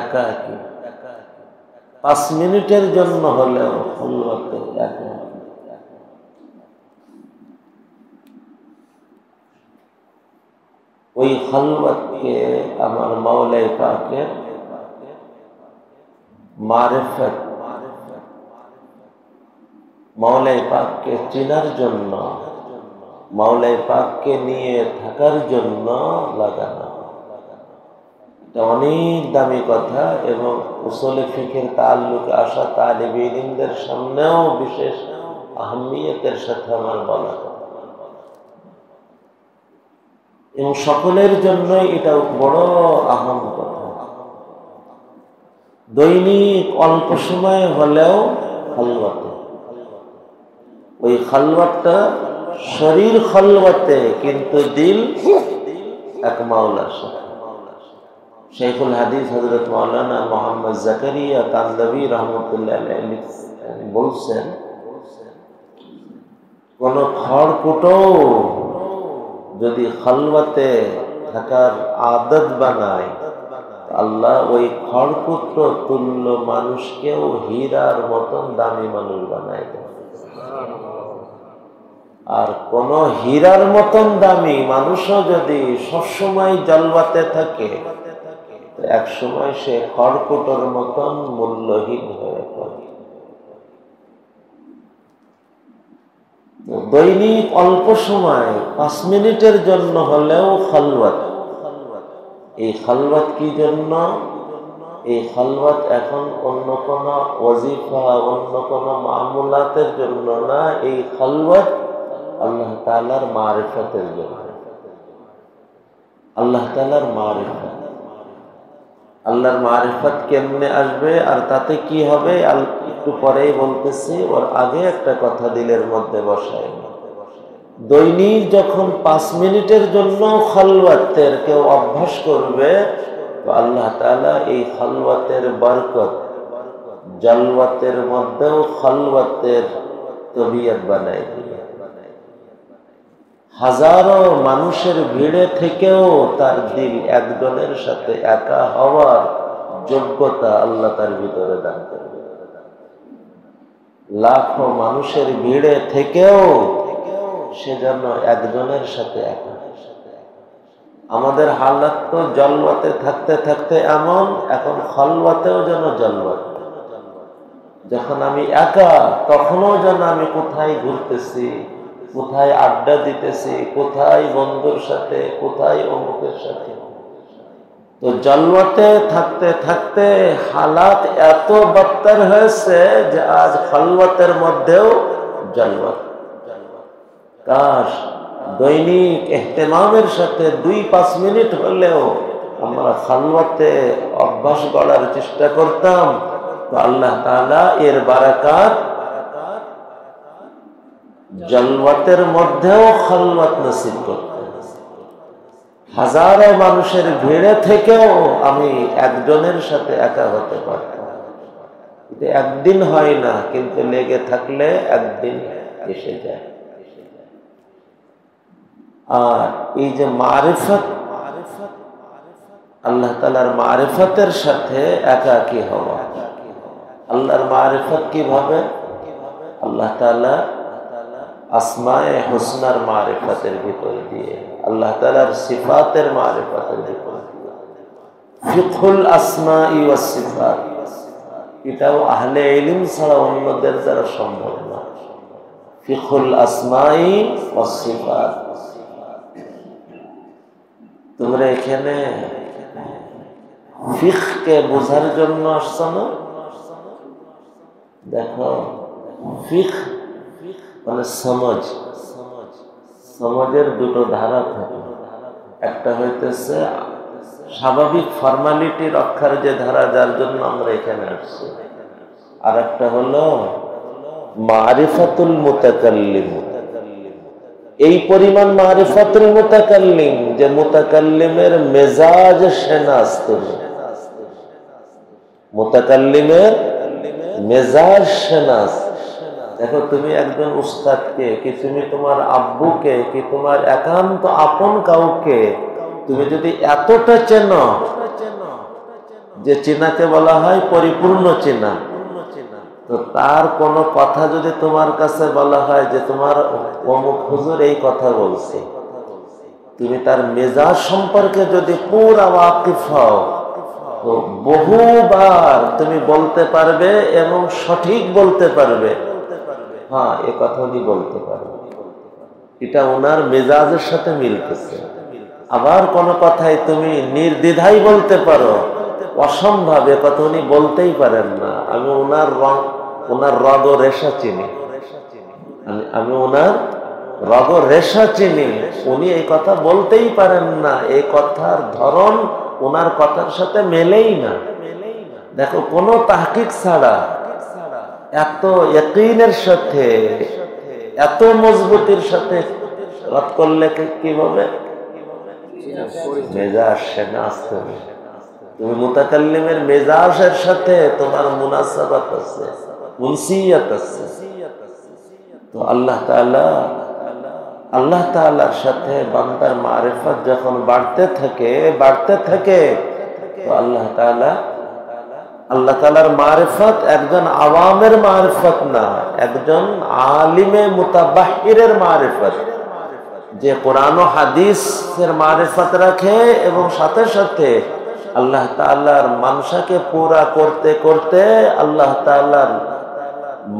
S1: একাকী 5 মিনিটের জন্য হলেও খালওয়াতে একাকী ওই খালওয়াতকে আমার মাওলাই পাকের মারিফত, মাওলাই পাককে চেনার জন্য, মাওলাই পাককে নিয়ে থাকার জন্য লাগানো। এটা অনেক দামি কথা এবং উসুলে ফিকহের তাআল্লুকে আসা তালিবে ইলমদের সামনেও বিশেষ আহমিয়তের সাথে আমার বলা কথা এবং সকলের জন্যই এটা বড় আহম কথা। দৈনিক অল্প সময় হলেও খালওয়াতে, ওই খালওয়াতটা শরীর খালওয়াতে কিন্তু দিল এক মাওলার সাথে। শেখুল হাদিস হযরত মাওলানা মুহাম্মদ জাকারিয়া কান্দাবী রাহমাতুল্লাহ আলাইহি বলছেন, কোন খড়কুটো যদি খালওয়াতে থাকার আদত বানায়, আল্লাহ ওই খড়কুটো তুল্য মানুষকেও হীরার মতন দামি মানুষ বানায় দেয়। আর কোন হীরার মতন দামি মানুষও যদি সবসময় জলওয়াতে থাকে তো এক সময় সে খড়কুটোর মতন মূল্যহীন হয়ে পড়ে। দৈনিক অল্প সময় 5 মিনিটের জন্য হলেও খালওয়াত। এই খালওয়াত কি জন্য? এই খালওয়াত এখন অন্য কোন ওয়াজিফা, অন্য কোন মামুলাতের জন্য না, এই খালওয়াত আল্লাহ তাআলার মারিফতের জন্য। আল্লাহ তাআলার মারিফত, আল্লাহর মারিফত কেমনে আসবে আর তাতে কি হবে একটু পরেই বলতেছি। ওর আগে একটা কথা দিলের মধ্যে বসাই, দৈনিক যখন 5 মিনিটের জন্য খালওয়াতের কেউ অভ্যাস করবে তো আল্লাহ তাআলা এই খালওয়াতের বরকত জালওয়াতের মধ্যেও খালওয়াতের তবিয়ত বানাই দিবে। হাজারো মানুষের ভিড়ে থেকেও তার দিল একজনের সাথে একা হওয়ার যোগ্যতা আল্লাহ তার ভিতরে দান করবে। লাখো মানুষের ভিড়ে থেকেও সে যেন একজনের সাথে একা। আমাদের হালাত তো জলওয়াতে থাকতে থাকতে এমন, এখন খলওয়াতেও যেন জলওয়াত। যখন আমি একা তখনও যেন আমি কোথায় ঘুরতেছি, কোথায় আড্ডা দিতেছি, কোথায় বন্ধুর সাথে, কোথায় অমুকের সাথে। তো জলওয়াতে থাকতে থাকতে হালাত এত বদতর হয়েছে যে আজ খলওয়াতের মধ্যেও জলওয়াত। কাশ দৈনিক ইহতিমামের সাথে 2-5 মিনিট হলেও আমরা খলওয়াতে অভ্যাস গড়ার চেষ্টা করতাম, তো আল্লাহ তাআলা এর বারাকাত জলওয়াতের মধ্যেও খলওয়াত নসিব করতেন। হাজারো মানুষের ভিড়ে থেকেও আমি একজনের সাথে একা হতে পারতাম। এটা একদিন হয় না, কিন্তু লেগে থাকলে একদিন এসে যায়। আর এই যে মারিফত, আল্লাহ তাআলার মারিফতের সাথে একাকী হওয়া। আল্লাহর মারিফত কিভাবে? আল্লাহ তাআলা আসমায়ে হুসনার মারিফতের ভিতর দিয়ে, আল্লাহ তাআলার সিফাতের মারিফতের ভিতর দিয়ে। ফিকহুল আসমাই ওয়াস সিফাত, এটাও আহলে ইলম ছাড়া অন্যদের দ্বারা সম্ভব না। ফিকহুল আসমাই ওয়াস সিফাত। তোমরা এখানে ফিকহকে বোঝার জন্য আসছো না? দেখো, ফিকহ মানে সমাজ, সমাজের দুটো ধারা থাকে। একটা হইতেছে স্বাভাবিক ফর্মালিটি রক্ষার যে ধারা, যার জন্য আমরা এখানে আসছি। আর একটা হলো মারিফাতুল মুতাকাল্লিম। এই পরিমাণ মারিফাতুল মুতাকাল্লিম যে মুতাকাল্লিমের মেজাজ শেনাস তুমি, মুতাকাল্লিমের মেজাজ শেনাস। দেখো, তুমি একজন উস্তাদকে কি, তুমি তোমার আব্বুকে কি, তোমার একান্ত আপন কাউকে তুমি যদি এতটা চেনো যে চেনাকে বলা হয় পরিপূর্ণ চেনা, তো তার কোনো কথা যদি তোমার কাছে বলা হয় যে তোমার অমুক হুজুর এই কথা বলছে, তুমি তার মেজাজ সম্পর্কে যদি পুরা ওয়াকিফ হও, তো বহুবার তুমি বলতে পারবে এবং সঠিক বলতে পারবে, হ্যাঁ এ কথা উনি বলতে পারবে, এটা ওনার মেজাজের সাথে মিলতেছে। আবার কোন কথাই তুমি নির্দ্বিধাই বলতে পারো, অসম্ভব এ কথা উনি বলতেই পারেন না, আমি ওনার রগ রেশা চিনি, আমি ওনার রগ রেশা চিনি, উনি এই কথা বলতেই পারেন না, এই কথার ধরন ওনার কথার সাথে মেলেই না। দেখো, কোনো তাহকিক ছাড়া এত ইয়াকিনের সাথে, এত মজবুতির সাথে রদ করলে কিভাবে? মেজাজ শেনাস। তুমি মুতাকাল্লিমের মেজাজের সাথে তোমার মুনাসাবাত আছে, মুনসিয়াত আছে। তো আল্লাহ তাআলার সাথে বান্দার মারিফত যখন বাড়তে থাকে, তো আল্লাহ তাআলার মারিফত একজন আওয়ামের মারিফত না, একজন আলিমে মুতাবাহিরের মারিফত, যে কোরআন ও হাদিসের মারিফত রাখে এবং সাথে সাথে আল্লাহ তাআলার মানসাকে পুরা করতে করতে আল্লাহ তাআলার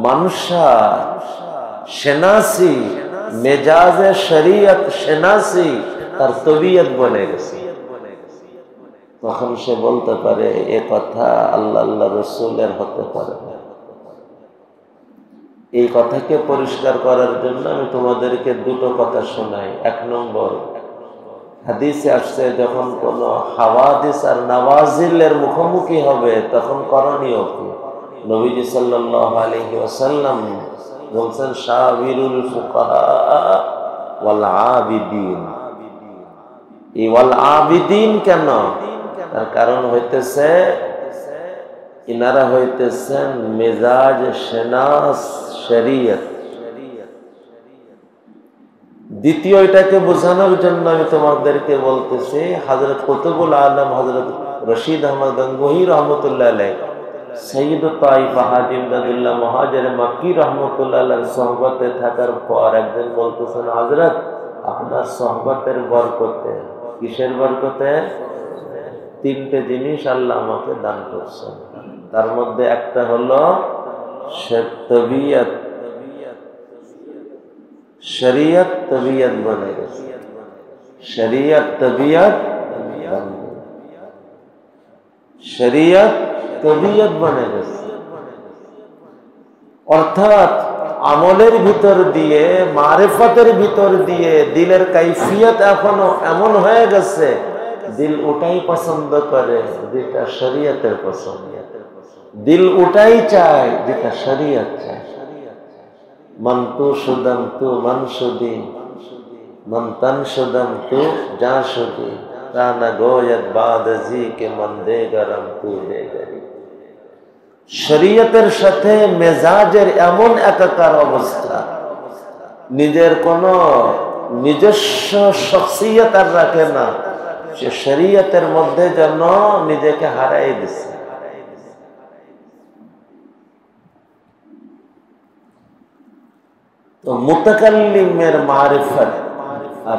S1: মানসা শেনাসি, মেজাজে শরীয়ত শেনাসি তার তবিয়ত বনে গেছে। তখন সে বলতে পারে এ কথা আল্লাহ রসুলের হতে পারে। এই কথাকে পরিষ্কার করার জন্য আমি তোমাদেরকে দুটো কথা শোনাই। 1 নম্বর, হাদিসে আসছে যখন কোন হাওয়াদিস আর নওয়াজিলের মুখোমুখি হবে তখন করণীয় কি? নবীজি সাল্লাল্লাহু আলাইহি ওয়াসাল্লাম বলছেন শাবিরুল ফুকাহা ওয়াল আবিদিন। এই ওয়াল আবিদিন কেন? তার কারণ হইতেছে ইনারা হইতেছেন মেজাজ শেনাস শরীয়ত। দ্বিতীয় এটাকে বোঝানোর জন্য আমি তোমাদেরকে বলতেছি, হযরত কুতুবুল আলম হযরত রশিদ আহমদ গঙ্গোহী রহমতুল্লাহ আলাইহ, সৈয়দ তাইফা হাজী ইমদাদুল্লাহ মুহাজির মক্কি রহমতুল্লাহ আলাইহির সোহবতে থাকার পর একদিন বলতেছেন, হযরত আপনার সোহবতের বরকতে, কিসের বরকতে? তিনটে জিনিস আল্লাহ আমাকে দান করছেন। তার মধ্যে একটা হলো তবিয়ত, শরীয়ত তবিয়ত বনে গেছে। শরীয়ত তবিয়ত, শরীয়ত তবিয়ত বনে গেছে। অর্থাৎ আমলের ভিতর দিয়ে, মারিফতের ভিতর দিয়ে দিলের কাইফিয়ত এখনো এমন হয়ে গেছে, দিল ওটাই পছন্দ করে যেটা শরীয়তের পছন্দ, দিল ওটাই চায় যেটা শরীয়ত চায়। মান তু শুদম তু মান শুদি, মান তন শুদম তু যা শুদি, রানা গোয়ত বাদজি কে মন দে গরম তু দে গরি। শরীয়তের সাথে মেজাজের এমন একাকার অবস্থা, নিজের কোন নিজস্ব শখসিয়ত আর রাখে না, সে শরীয়তের মধ্যে যেন নিজেকে হারাই দিছে। তো মুতাকাল্লিমের মারিফত। আর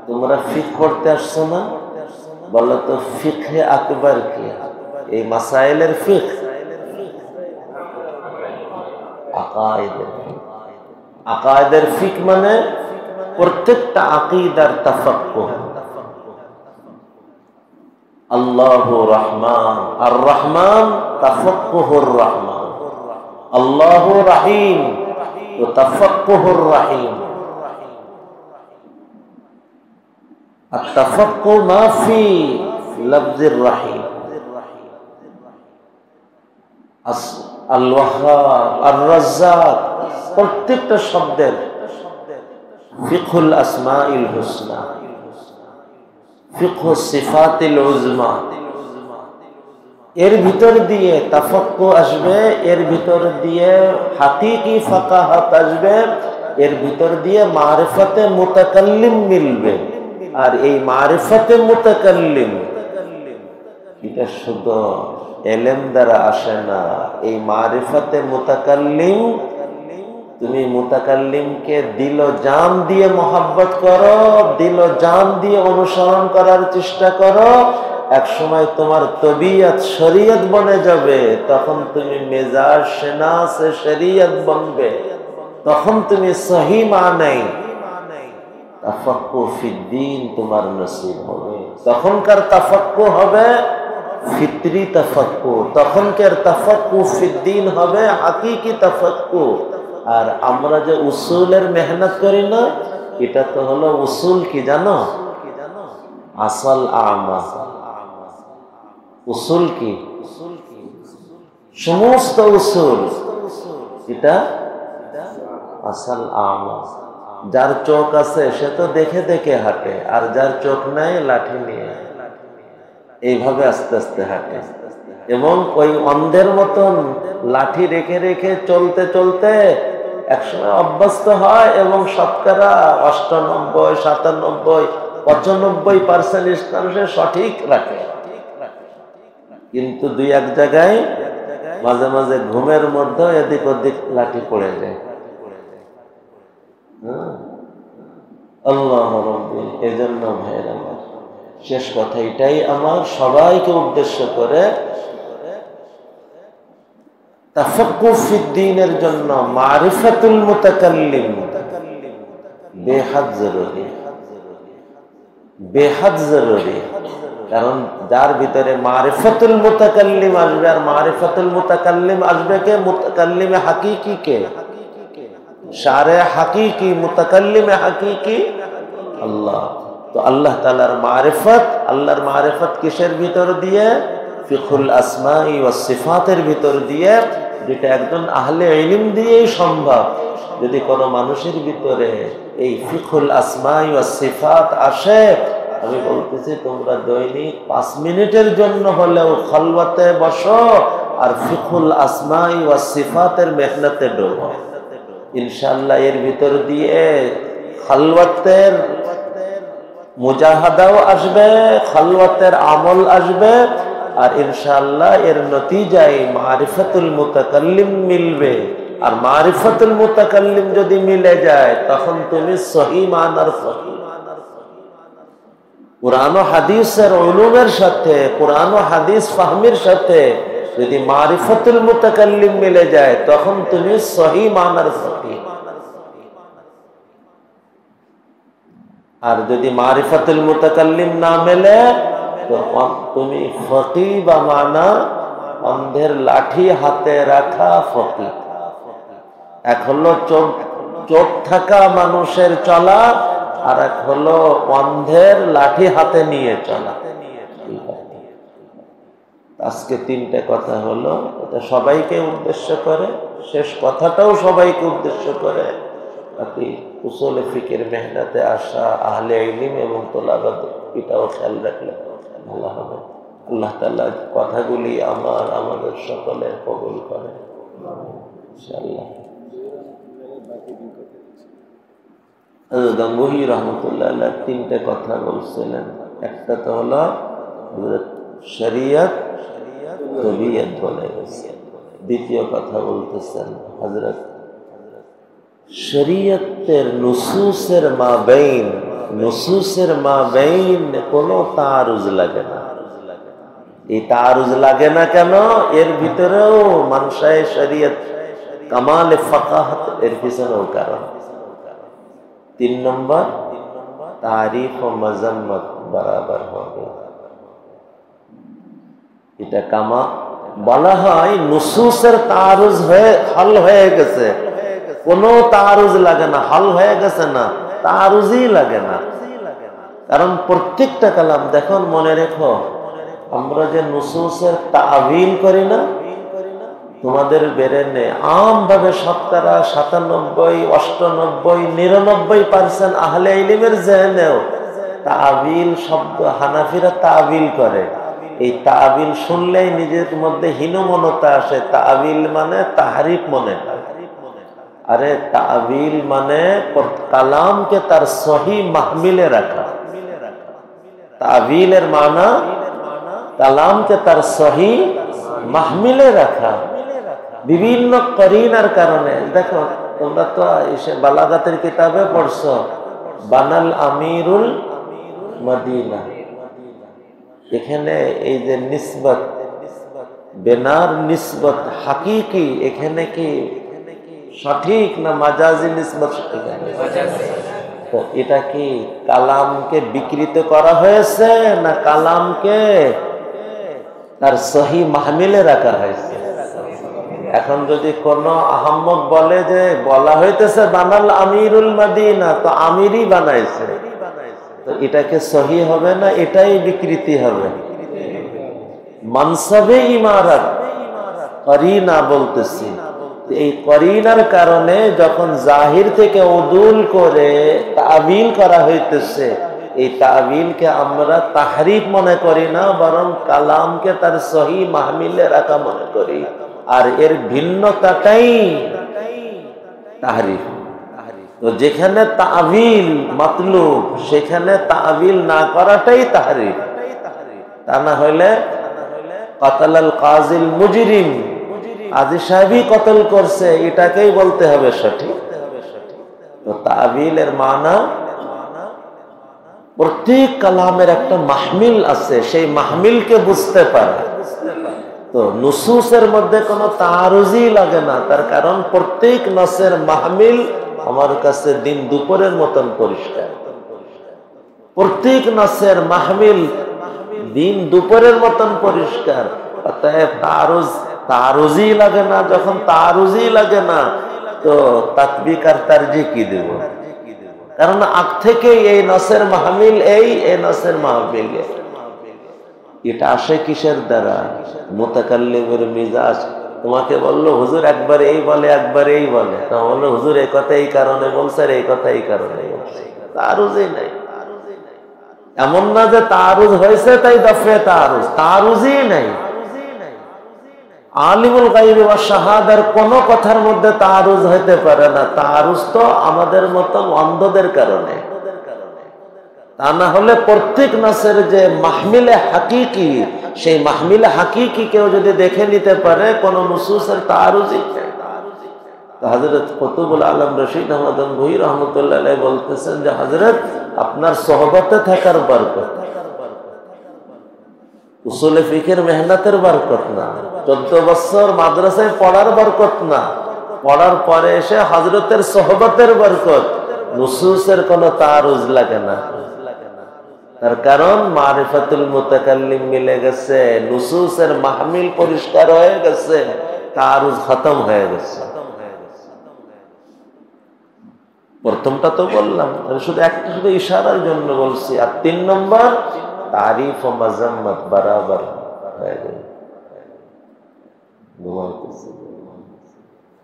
S1: তোমরা ফিক পড়তে আসছো না, বলো তো ফিকহে আকবার কি? এই মাসাইলের ফিক, আকায়েদের ফিক মানে প্রত্যেকটা আকীদার তাফাক্কুহ। আল্লাহু রহমান, আর রহমান তাফাক্কুহুর রহমান, আল্লাহু রহিম তো তাফাক্কুহুর রহিম। আর তাফাক্কুহ মা ফি লফজির রহিম। আল ওয়াহ্হাব, আর রাজ্জাক, প্রত্যেকটা শব্দের ফিকহুল আসমাইল হুসনা, ফিকহুস সিফাতিল উজমা, এর ভিতর দিয়ে তাফাক্কুহ আসবে, এর ভিতর দিয়ে হাকিকি ফাকাহাত আসবে, এর ভিতর দিয়ে মারিফতে মুতাকাল্লিম মিলবে। আর এই মারিফতে মুতাকাল্লিম এটা শুধু এলেম দ্বারা আসে না। এই মারিফতে মুতাকাল্লিম, তুমি মুতাকাল্লিমকে দিল জান দিয়ে মহব্বত করো, দিল জান দিয়ে অনুসরণ করার চেষ্টা করো, এক সময় তোমার তবিয়ত শরীয়ত বনে যাবে। তখন তুমি মেজাজ শনাসে শরীয়ত বনবে, তখন তুমি সহি মানে তাফাক্কুহ ফিদ্দীন তোমার নসিব হবে। তখনকার তাফাক্কুহ হবে ফিতরি তাফাক্কুহ, তখনকার তাফাক্কুহ ফিদ্দীন হবে হাকিকি তাফাক্কুহ। আর আমরা যে উসুলের মেহনত করি না, এটা তো হলো উসুল কি জানো? আসল আমা। উসুল কি? সমস্ত উসুল এটা আসল আমা। যার চোখ আছে সে তো দেখে দেখে হাঁটে, আর যার চোখ নাই লাঠি নিয়ে এইভাবে আস্তে আস্তে হাঁটে। এবং ওই অন্ধের মতন লাঠি রেখে রেখে চলতে চলতে একসময় অভ্যস্ত হয় এবং শতকরা ৯৮, ৯৭, ৯৫% স্থান সে সঠিক রাখে। কিন্তু দুই এক জায়গায় মাঝে মাঝে ঘুমের মধ্যে এদিক ওদিক লাঠি পড়ে যায়। আল্লাহ রাব্বি। এজন্য ভাইরা আমার, শেষ কথা এটাই আমার সবাইকে উদ্দেশ্য করে, তাফাক্কুহ ফিদ্দীনের জন্য মারিফাতুল মুতাকাল্লিম বেহাদ জরুরি, বেহাদ জরুরি। কারণ যার ভিতরে মারিফাতুল মুতাকাল্লিম আসবে, আর মারিফাতুল মুতাকাল্লিম আসবে কে? মুতাকাল্লিমে হাকিকি কে? শারে হাকিকি, মুতাকাল্লিমে হাকিকি আল্লাহ। তো আল্লাহ তাআলার মারিফত, আল্লাহর মারিফত কিসের ভিতর দিয়ে? ফিকহুল আসমাই ওয়াস সিফাতের ভিতর দিয়ে, যেটা একজন আহলে ইলম দিয়েই সম্ভব। যদি কোনো মানুষের ভিতরে এই ফিকহুল আসমাই ওয়াস সিফাত আসে, আমি বলতেছি তোমরা দৈনিক 5 মিনিটের জন্য হলেও খলওয়াতে বসো আর ফিকহুল আসমাই ওয়াস সিফাতের মেহনতে ডোবো। ইনশাআল্লাহ এর ভিতর দিয়ে খালওয়াতের মুজাহাদাও আসবে, খালওয়াতের আমল আসবে, আর ইনশাআল্লাহ এর নতিজায় মারিফাতুল মুতাকাল্লিম মিলবে। আর মারিফাতুল মুতাকাল্লিম যদি মিলে যায় তখন তুমি সহি মানার ফকিহ। কুরআন ও হাদিসের উলুমের সাথে, কুরআন ও হাদিস ফাহমের সাথে যদি মারিফাতুল মুতাকাল্লিম মিলে যায় তখন তুমি সহি মানার ফকিহ। আর যদি মারিফাতুল মুতাকাল্লিম না মেলে তো তুমি ফকিহ বা মানা অন্ধের লাঠি হাতে রাখা ফকিহ। এক হলো চোখ থাকা মানুষের চলা, আর এক হলো অন্ধের লাঠি হাতে নিয়ে চলা। আজকে তিনটে কথা হলো, এটা সবাইকে উদ্দেশ্য করে, শেষ কথাটাও সবাইকে উদ্দেশ্য করে। আপনি উসুলে ফিকের মেহনতে আসা আহলে ইলম এবং তোলাবাদ এটাও খেয়াল রাখলে ভালো হবে। আল্লাহ তাআলা কথাগুলি আমাদের সকলের কবুল করে ইনশাআল্লাহ। গঙ্গোহী রহমতুল্লাহ আলাইহি তিনটে কথা বলছিলেন। একটা তো হলো শরীয়ত তবিয়ত বলে গেছে। দ্বিতীয় কথা বলতেছেন হযরত শরীয়তের নুসুসের মাবেইন কোনো তারুজ লাগে না। এই তারুজ লাগে না কেন? এর ভিতরেও মানশায়ে শরীয়ত কামালে ফাকাহাত এর পিছনেও কারণ। 3 নম্বর তারিফ ও মাযাম্মাত বরাবর হবে। এটা কামা বলা হয় নুসুসের তারুজ হয়ে হল হয়ে গেছে, কোনো তারুজ লাগে না, হল হয়ে গেছে না, তারুজই লাগে না। কারণ প্রত্যেকটা কালাম দেখুন, মনে রেখো, আমরা যে নুসুসের তাবিল করি না, তোমাদের বেরেনে আমভাবে 70, 97, 98, 99% আহলে ইলমের জেহেনেও তাবিল শব্দ হানাফিরা তাবিল করে। এই তাবিল শুনলেই নিজের মধ্যে হীনমনতা আসে। তাবিল মানে তাহরিফ মনে হয়। আরে তাবিল মানে কালামকে তার সহি মাহমিলে রাখা। তাবিলের মানা কালামকে তার সহি মাহমিলে রাখা। বিভিন্ন করিনার কারণে দেখো, তোমরা তো এসে বালাগাতের কিতাবে পড়ছো, বানাল আমিরুল মদিনা। এখানে এই যে নিসবত, বেনার নিসবত হাকিকি, এখানে কি সঠিক না মাজাজি নিসবত? তো এটা কি কালামকে বিকৃত করা হয়েছে না কালামকে তার সহি মাহমিলে রাখা হয়েছে? এখন যদি কোন আহম্মদ বলে যে বলা হইতেছে বানাল আমিরুল মদিনা, তো আমিরই বানাইছে, তো এটাকে সহি হবে না, এটাই বিকৃতি হবে। মানসাবে ইমারত করিনা বলতেছি, এই করিনার কারণে যখন জাহির থেকে উদুল করে তাবিল করা হইতেছে, এই তাবিলকে আমরা তাহরিফ মনে করি না, বরং কালামকে তার সহি মাহমিলে রাখা মনে করি। আর এর ভিন্নতাটাই তাহরিফ। তো যেখানে তাবিল মাতলুব, সেখানে তাবিল না করাটাই তাহরিফ। তা না হইলে কাতালাল কাজিল মুজরিম, আজি সাহেবই কতল করছে, এটাকেই বলতে হবে সঠিক। তো তাবিলের মানা, প্রত্যেক কালামের একটা মাহমিল আছে, সেই মাহমিলকে বুঝতে পারে। তো নুসুসের মধ্যে কোনো তারুজি লাগে না, তার কারণ প্রত্যেক নসের মাহমিল আমার কাছে দিন দুপুরের মতন পরিষ্কার। প্রত্যেক নসের মাহমিল দিন দুপুরের মতন পরিষ্কার। অতএব তারুজি লাগে না। যখন তারুজি লাগে না, তো তাতবিক আর তারজি কি দেব? কারণ আগ থেকে এই নসের মাহমিল এই নসের মাহমিল। এটা আসে কিসের দ্বারা? মুতাকাল্লিমের মিজাজ। তোমাকে বললো হুজুর একবার এই বলে, একবার এই বলে, তা বললো হুজুর এই কথা এই কারণে বলছে, এই কথা এই কারণে বলছে। তারুজি নাই। এমন না যে তারুজ হয়েছে তাই দফে তারুজ, তারুজি নাই। আলিমুল গায়বি ওয়া শাহাদার কোনো কথার মধ্যে তাআরুজ হইতে পারে না। তাআরুজ তো আমাদের মতন অন্ধদের কারণে, তা না হলে প্রত্যেক নাসের যে মাহমিলে হাকিকি, সেই মাহমিলে হাকিকি কেউ যদি দেখে নিতে পারে কোন নুসুসের তাআরুজই। হযরত কুতুবুল আলম রশিদ আহমদ গনগোহী রাহমাতুল্লাহ আলাইহি বলতেছেন যে হযরত আপনার সোহবতে থাকার বরকত, উসুলে ফিকের মেহনতের বরকত না, 14 বছর মাদ্রাসায় পড়ার বরকত না, পড়ার পরে এসে হযরতের সোহবতের বরকত, নুসুসের কোনো তাআরুজ লাগে না। তার কারণ মারিফাতুল মুতাকাল্লিম মিলে গেছে, নুসুসের মাহমিল পরিষ্কার হয়ে গেছে, তাআরুজ খতম হয়ে গেছে। প্রথমটা তো বললাম, আমি শুধু একটা শুধু ইশারার জন্য বলছি। আর 3 নম্বর তারিফ ও মাযাম্মাত বরাবর হয়ে গেল।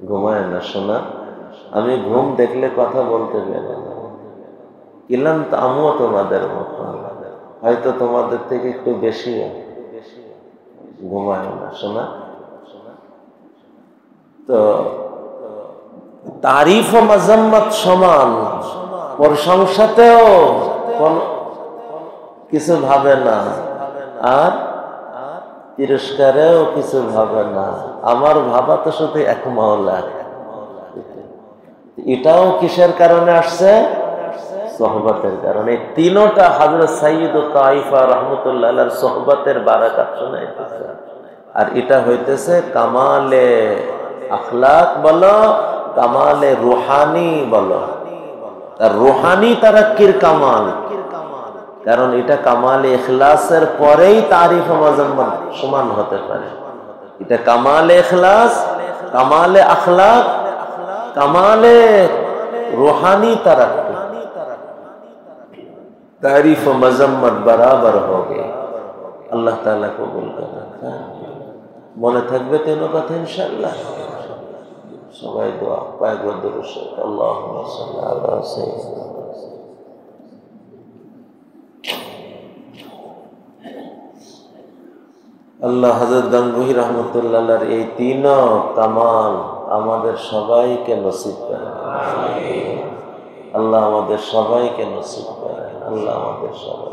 S1: ঘুমায় না শোনা, আমি ঘুম দেখলে কথা বলতে গেলে ক্লান্ত আমিও তোমাদের মতো, হয়তো তোমাদের থেকে একটু বেশি ঘুমায় না শোনা। তো তারিফ ও মাযাম্মাত সমান, প্রশংসাতেও কিছু ভাবে না আর তিরস্কারেও কিছু ভাবে না। আমার ভাবা তো শুধু এক মাওলা। এটাও কিসের কারণে আসছে? সোহবতের কারণে। তিনটা হযরত সাইয়্যিদ তাইফা রাহমাতুল্লাহ আলাইহির সোহবতের বারাকাত শোনাইতেছে। আর এটা হইতেছে কামালে আখলাক বলো, কামালে রুহানি বলো, আর রুহানি তারাক্কির কামাল। কারণ এটা কামালে ইখলাসের পরেই তারিফ ও মাযাম্মাত সমান হতে পারে। এটা কামালে ইখলাস, কামালে আখলাক, কামালে রুহানি তারাক্কি, तारीफ व मजम्मत बराबर हो गए। अल्लाह ताला कबूल करें। মনে থাকবে তেনো কথা ইনশাআল্লাহ। সবাই দোয়া পায় গো দুরূদ শরীফ। আল্লাহুম্মা সাল্লি আলা সাইয়্যিদিনা। আল্লাহ হযরত গনগোহী রাহমাতুল্লাহ আলাইহির এই তিন কামাল আমাদের সবাইকে নসিব করেন। আল্লাহ আমাদের সবাইকে নসিব করেন। আল্লাহ আমাদের সবাই